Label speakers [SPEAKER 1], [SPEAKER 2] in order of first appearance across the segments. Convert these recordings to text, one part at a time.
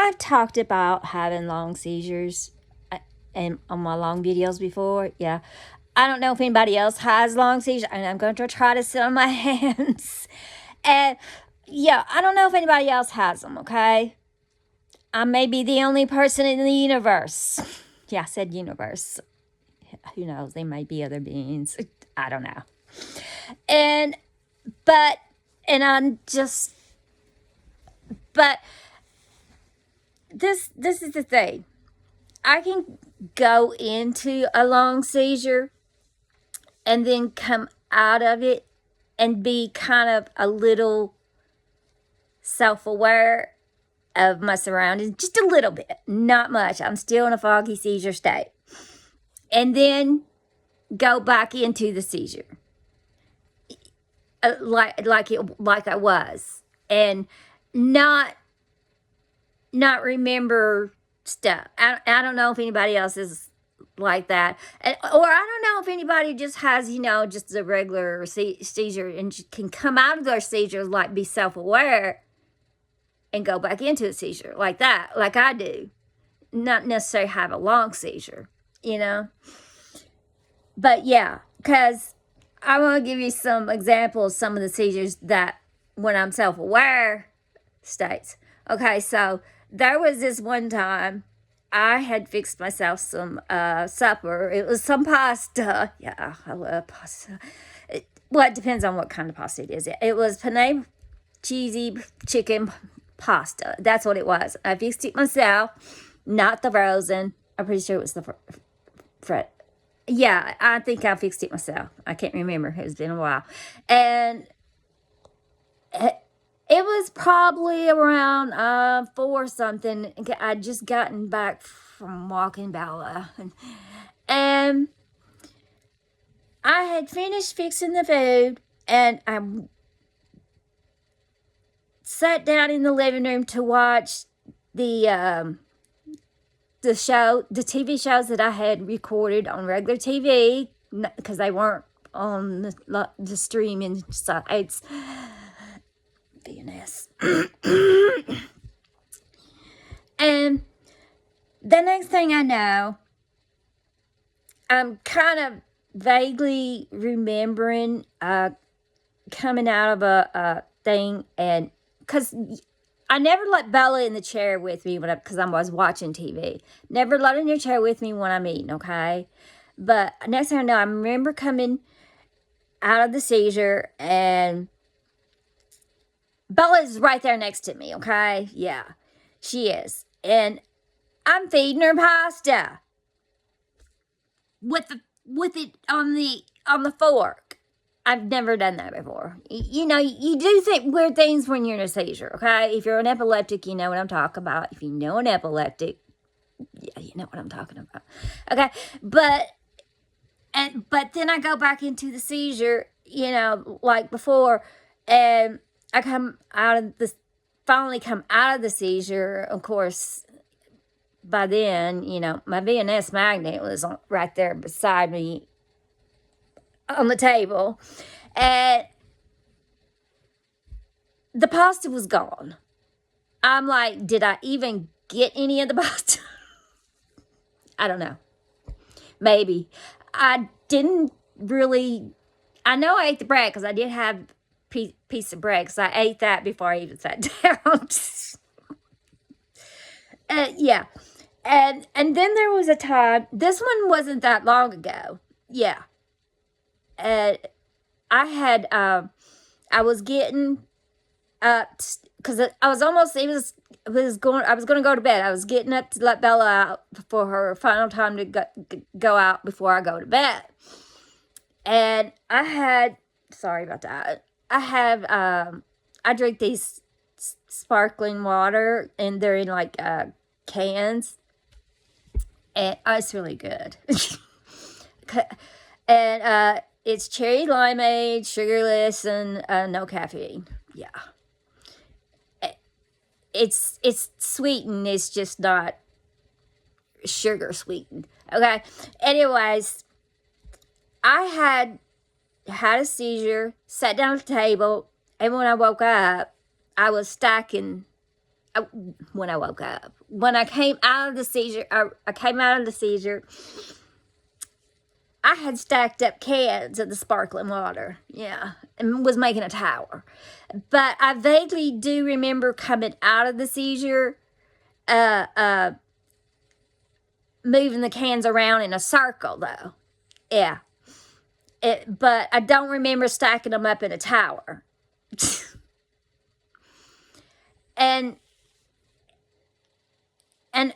[SPEAKER 1] I've talked about having long seizures and on my long videos before. Yeah. I don't know if anybody else has long seizures, and I'm going to try to sit on my hands. And yeah, I don't know if anybody else has them, okay? I may be the only person in the universe. Yeah, I said universe. Who knows? There may be other beings. I don't know. And, but, and I'm just, but this is the thing. I can go into a long seizure and then come out of it and be kind of a little self-aware of my surroundings, just a little bit, not much. I'm still in a foggy seizure state. And then go back into the seizure. Like I was. And not remember stuff. I don't know if anybody else is like that, or I don't know if anybody just has, just a regular seizure and can come out of their seizure, like be self-aware and go back into a seizure like that, like I do, not necessarily have a long seizure, but yeah, because I want to give you some examples, some of the seizures that when I'm self-aware states. Okay, so there was this one time I had fixed myself some supper. It was some pasta. Yeah, I love pasta. It depends on what kind of pasta it is. It was penne cheesy chicken pasta. That's what it was. I fixed it myself, not the frozen. I'm pretty sure it was the yeah, I think I fixed it myself. I can't remember. It's been a while. And it was probably around 4 something. I'd just gotten back from walking Bella. And I had finished fixing the food, and I sat down in the living room to watch the TV shows that I had recorded on regular TV, because they weren't on the streaming sites. BNS. And the next thing I know, I'm kind of vaguely remembering coming out of a thing, and because I never let Bella in the chair with me because I was watching TV. Never let her in the chair with me when I'm eating, okay? But next thing I know, I remember coming out of the seizure, and Bella's right there next to me, okay? Yeah, she is. And I'm feeding her pasta with it on the fork. I've never done that before. You do weird things when you're in a seizure, okay? If you're an epileptic, you know what I'm talking about. If you know an epileptic, yeah, you know what I'm talking about. Okay, but then I go back into the seizure, like before, and I finally come out of the seizure. Of course, by then, my VNS magnet was right there beside me on the table, and the pasta was gone. I'm like, did I even get any of the pasta? I don't know. Maybe. I didn't really. I know I ate the bread because I did have piece of bread, because I ate that before I even sat down. Yeah. And then there was a time, this one wasn't that long ago. Yeah. I was getting up, because I was almost, I was going to go to bed. I was getting up to let Bella out for her final time to go out before I go to bed. And sorry about that. I drink these sparkling water, and they're in like cans, and it's really good. And it's cherry limeade, sugarless, and no caffeine. Yeah, it's sweetened. It's just not sugar sweetened. Okay. Anyways, I had a seizure, sat down at the table, and when I woke up, I was stacking when I woke up. When I came out of the seizure, I came out of the seizure, I had stacked up cans of the sparkling water, yeah, and was making a tower. But I vaguely do remember coming out of the seizure, moving the cans around in a circle, though. Yeah. But I don't remember stacking them up in a tower. and and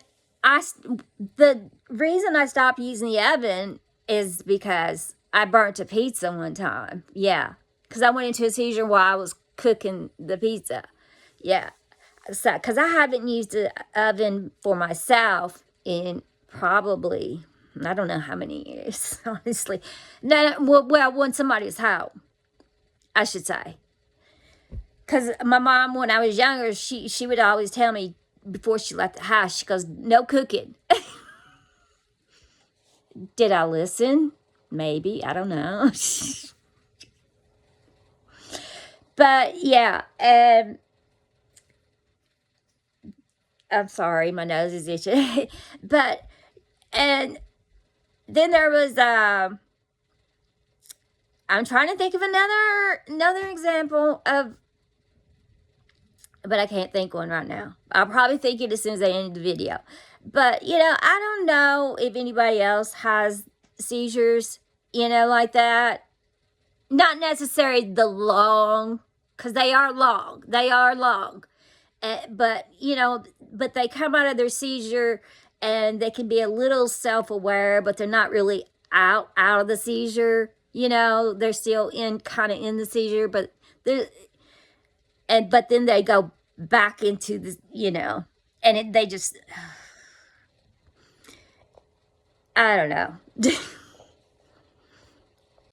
[SPEAKER 1] the reason I stopped using the oven is because I burnt a pizza one time. Yeah, because I went into a seizure while I was cooking the pizza. Yeah, so because I haven't used the oven for myself in probably, I don't know how many years, honestly. No, well, when somebody's home, I should say. Because my mom, when I was younger, she would always tell me before she left the house, she goes, no cooking. Did I listen? Maybe. I don't know. But yeah, I'm sorry, my nose is itching. But, and then there was, I'm trying to think of another example of, but I can't think one right now. I'll probably think it as soon as I end the video. But, I don't know if anybody else has seizures, like that. Not necessarily the long, because they are long. They are long. But, but they come out of their seizure and they can be a little self-aware, but they're not really out of the seizure. They're still kind of in the seizure, but but then they go back into the, and they just, I don't know.